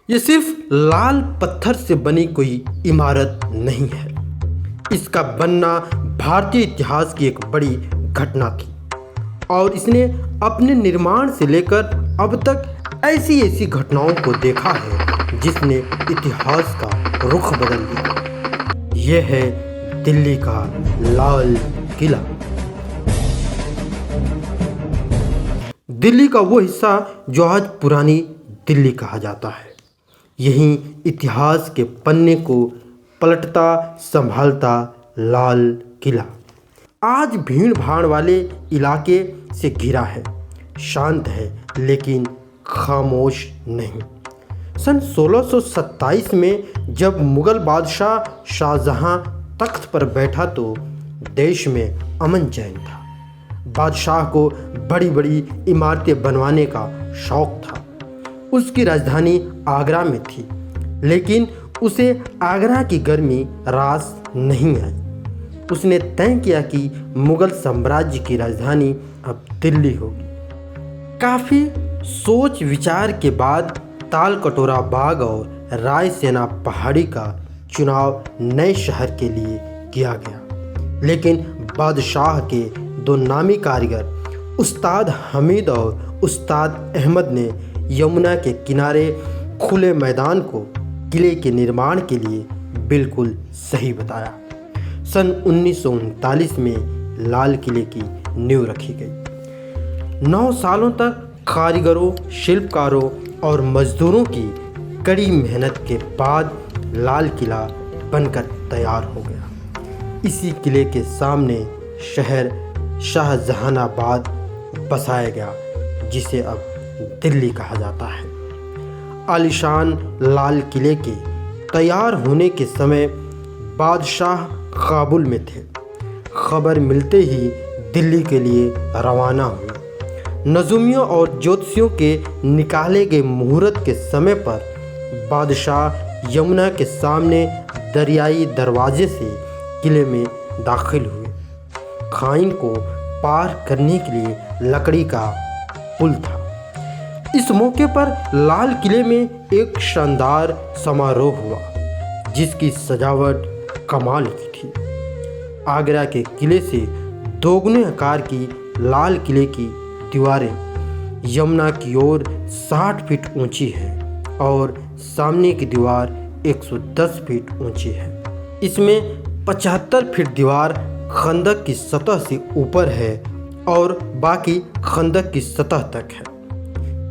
ये सिर्फ लाल पत्थर से बनी कोई इमारत नहीं है। इसका बनना भारतीय इतिहास की एक बड़ी घटना थी और इसने अपने निर्माण से लेकर अब तक ऐसी ऐसी घटनाओं को देखा है जिसने इतिहास का रुख बदल दिया। यह है दिल्ली का लाल किला। दिल्ली का वो हिस्सा जो आज पुरानी दिल्ली कहा जाता है। यहीं इतिहास के पन्ने को पलटता संभालता लाल किला आज भीड़ भाड़ वाले इलाके से घिरा है, शांत है लेकिन खामोश नहीं। सन 1627 में जब मुगल बादशाह शाहजहां तख्त पर बैठा तो देश में अमन चैन था। बादशाह को बड़ी बड़ी इमारतें बनवाने का शौक था। उसकी राजधानी आगरा में थी, लेकिन उसे आगरा की गर्मी रास नहीं आई। उसने तय किया कि मुगल साम्राज्य की राजधानी अब दिल्ली होगी। काफ़ी सोच विचार के बाद ताल कटोरा बाग और रायसेना पहाड़ी का चुनाव नए शहर के लिए किया गया, लेकिन बादशाह के दो नामी कारीगर उस्ताद हमीद और उस्ताद अहमद ने यमुना के किनारे खुले मैदान को किले के निर्माण के लिए बिल्कुल सही बताया। सन 1939 में लाल किले की नींव रखी गई। 9 सालों तक कारीगरों, शिल्पकारों और मजदूरों की कड़ी मेहनत के बाद लाल किला बनकर तैयार हो गया। इसी किले के सामने शहर शाहजहानाबाद बसाया गया, जिसे अब दिल्ली कहा जाता है। आलीशान लाल किले के तैयार होने के समय बादशाह काबुल में थे। खबर मिलते ही दिल्ली के लिए रवाना हुए। नजूमियों और ज्योतिषियों के निकाले गए मुहूर्त के समय पर बादशाह यमुना के सामने दरियाई दरवाजे से किले में दाखिल हुए। खाइन को पार करने के लिए लकड़ी का पुल था। इस मौके पर लाल किले में एक शानदार समारोह हुआ, जिसकी सजावट कमाल की थी। आगरा के किले से दोगुने आकार की लाल किले की दीवारें यमुना की ओर 60 फीट ऊंची है और सामने की दीवार 110 फीट ऊंची है। इसमें 75 फीट दीवार खंदक की सतह से ऊपर है और बाकी खंदक की सतह तक है।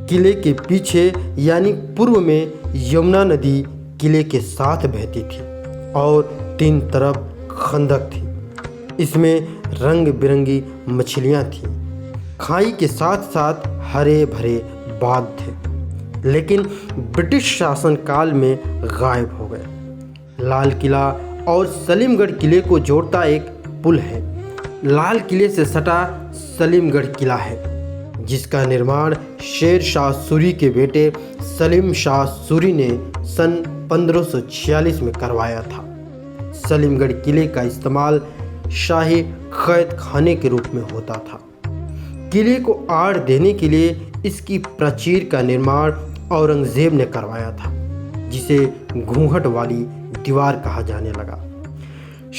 किले के पीछे यानी पूर्व में यमुना नदी किले के साथ बहती थी और 3 तरफ खंदक थी। इसमें रंग बिरंगी मछलियां थीं। खाई के साथ साथ हरे भरे बाग थे, लेकिन ब्रिटिश शासनकाल में गायब हो गए। लाल किला और सलीमगढ़ किले को जोड़ता एक पुल है। लाल किले से सटा सलीमगढ़ किला है, जिसका निर्माण शेर शाह सूरी के बेटे सलीम शाह सूरी ने सन 1546 में करवाया था। सलीमगढ़ किले का इस्तेमाल शाही कैद खाने के रूप में होता था। किले को आड़ देने के लिए इसकी प्राचीर का निर्माण औरंगजेब ने करवाया था, जिसे घूंघट वाली दीवार कहा जाने लगा।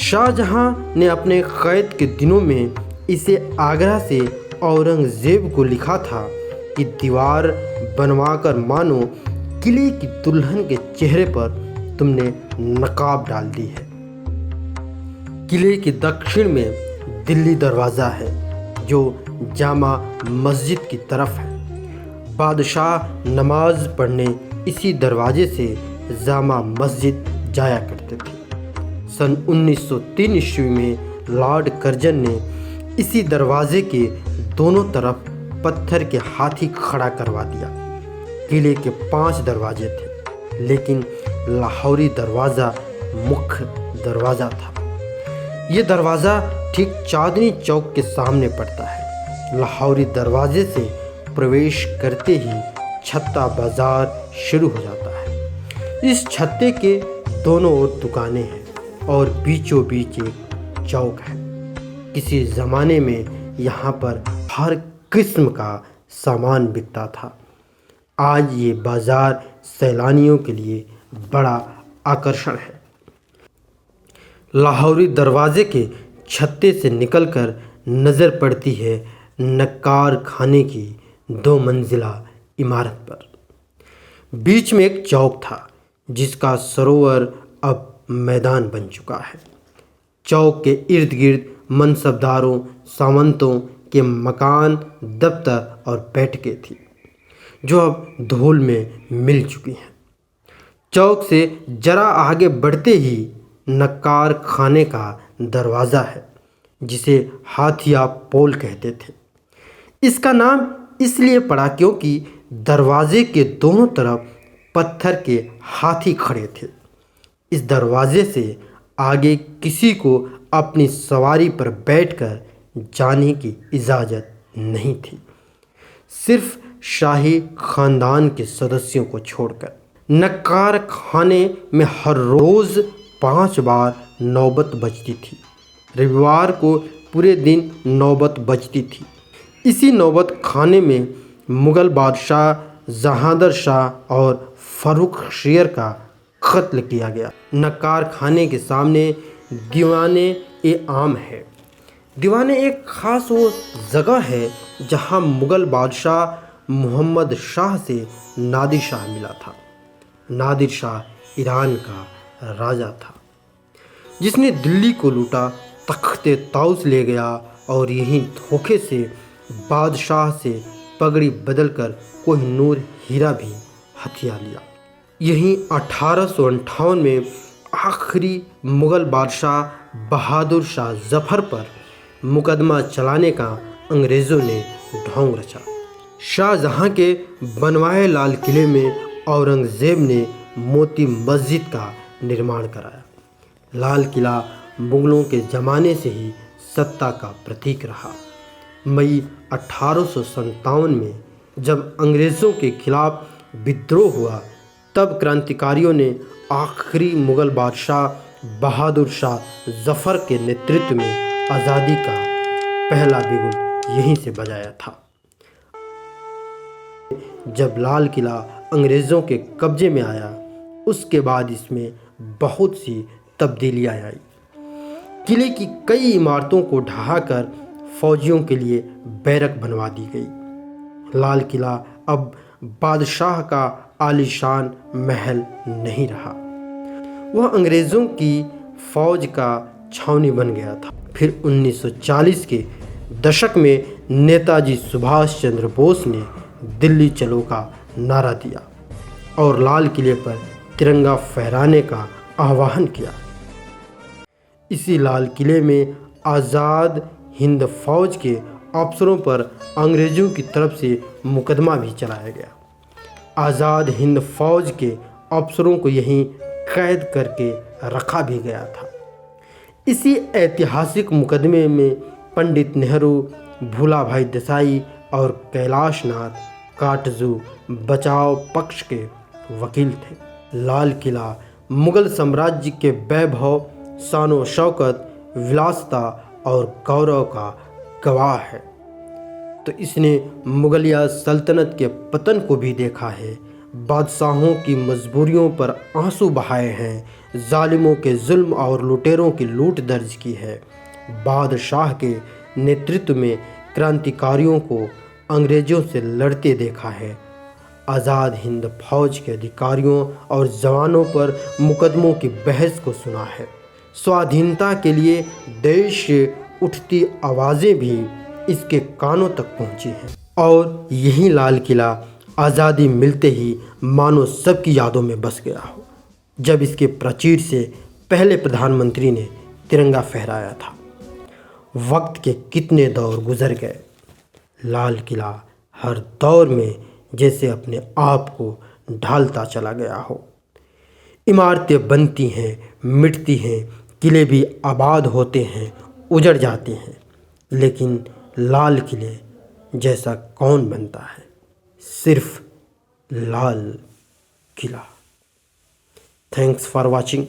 शाहजहां ने अपने कैद के दिनों में इसे आगरा से औरंगजेब को लिखा था कि दीवार बनवाकर मानो किले की दुल्हन के चेहरे पर तुमने नकाब डाल दी है। किले के दक्षिण में दिल्ली दरवाज़ा है, जो जामा मस्जिद की तरफ है। बादशाह नमाज पढ़ने इसी दरवाजे से जामा मस्जिद जाया करते थे। सन 1903 ईस्वी में लॉर्ड कर्जन ने इसी दरवाजे के दोनों तरफ पत्थर के हाथी खड़ा करवा दिया। किले के 5 दरवाजे थे, लेकिन लाहौरी दरवाज़ा मुख्य दरवाज़ा था। ये दरवाज़ा ठीक चांदनी चौक के सामने पड़ता है। लाहौरी दरवाजे से प्रवेश करते ही छत्ता बाज़ार शुरू हो जाता है। इस छत्ते के दोनों ओर दुकानें हैं और बीचों बीच एक चौक है। किसी ज़माने में यहाँ पर हर किस्म का सामान बिकता था। आज ये बाज़ार सैलानियों के लिए बड़ा आकर्षण है। लाहौरी दरवाज़े के छत्ते से निकलकर नज़र पड़ती है नक्कार खाने की 2 मंजिला इमारत पर। बीच में एक चौक था जिसका सरोवर अब मैदान बन चुका है। चौक के इर्द गिर्द मनसबदारों, सामंतों के मकान, दफ्तर और बैठकें थी जो अब धूल में मिल चुकी हैं। चौक से जरा आगे बढ़ते ही नक्कार खाने का दरवाज़ा है जिसे हाथिया पोल कहते थे। इसका नाम इसलिए पड़ा क्योंकि दरवाजे के दोनों तरफ पत्थर के हाथी खड़े थे। इस दरवाजे से आगे किसी को अपनी सवारी पर बैठकर जाने की इजाज़त नहीं थी, सिर्फ शाही ख़ानदान के सदस्यों को छोड़कर। नक्कार खाने में हर रोज़ 5 बार नौबत बजती थी। रविवार को पूरे दिन नौबत बजती थी। इसी नौबत खाने में मुग़ल बादशाह जहांदर शाह और फ़र्रुख शेर का कत्ल किया गया। नक्कार खाने के सामने दीवाने ए आम है। दीवाने एक ख़ास वो जगह है जहाँ मुग़ल बादशाह मोहम्मद शाह से नादिर शाह मिला था। नादिर शाह ईरान का राजा था जिसने दिल्ली को लूटा, तख्ते ताउस ले गया और यहीं धोखे से बादशाह से पगड़ी बदलकर कोहिनूर हीरा भी हथिया लिया। यहीं 1858 में आखिरी मुग़ल बादशाह बहादुर शाह जफ़र पर मुकदमा चलाने का अंग्रेज़ों ने ढोंग रचा। शाहजहाँ के बनवाए लाल किले में औरंगज़ेब ने मोती मस्जिद का निर्माण कराया। लाल किला मुग़लों के ज़माने से ही सत्ता का प्रतीक रहा। मई 1857 में जब अंग्रेज़ों के खिलाफ विद्रोह हुआ तब क्रांतिकारियों ने आखिरी मुग़ल बादशाह बहादुर शाह जफ़र के नेतृत्व में आज़ादी का पहला बिगुल यहीं से बजाया था। जब लाल किला अंग्रेज़ों के कब्जे में आया उसके बाद इसमें बहुत सी तब्दीलियाँ आई। किले की कई इमारतों को ढहाकर फौजियों के लिए बैरक बनवा दी गई। लाल किला अब बादशाह का आलीशान महल नहीं रहा, वह अंग्रेज़ों की फ़ौज का छावनी बन गया था। फिर 1940 के दशक में नेताजी सुभाष चंद्र बोस ने दिल्ली चलो का नारा दिया और लाल किले पर तिरंगा फहराने का आह्वान किया। इसी लाल किले में आज़ाद हिंद फ़ौज के अफसरों पर अंग्रेज़ों की तरफ से मुकदमा भी चलाया गया। आज़ाद हिंद फ़ौज के अफसरों को यहीं कैद करके रखा भी गया था। इसी ऐतिहासिक मुकदमे में पंडित नेहरू, भूलाभाई देसाई और कैलाश नाथ काटजू बचाव पक्ष के वकील थे। लाल किला मुग़ल साम्राज्य के वैभव, शानो शौकत, विलासिता और गौरव का गवाह है। तो इसने मुग़लिया सल्तनत के पतन को भी देखा है, बादशाहों की मजबूरियों पर आंसू बहाए हैं, जालिमों के जुल्म और लुटेरों की लूट दर्ज की है। बादशाह के नेतृत्व में क्रांतिकारियों को अंग्रेज़ों से लड़ते देखा है। आज़ाद हिंद फ़ौज के अधिकारियों और जवानों पर मुकदमों की बहस को सुना है। स्वाधीनता के लिए देश से उठती आवाज़ें भी इसके कानों तक पहुंची हैं और यही लाल किला आज़ादी मिलते ही मानो सबकी यादों में बस गया हो, जब इसके प्राचीर से पहले प्रधानमंत्री ने तिरंगा फहराया था। वक्त के कितने दौर गुजर गए, लाल किला हर दौर में जैसे अपने आप को ढालता चला गया हो। इमारतें बनती हैं, मिटती हैं, किले भी आबाद होते हैं, उजड़ जाते हैं, लेकिन लाल किले जैसा कौन बनता है? सिर्फ Lal Qila. Thanks for watching.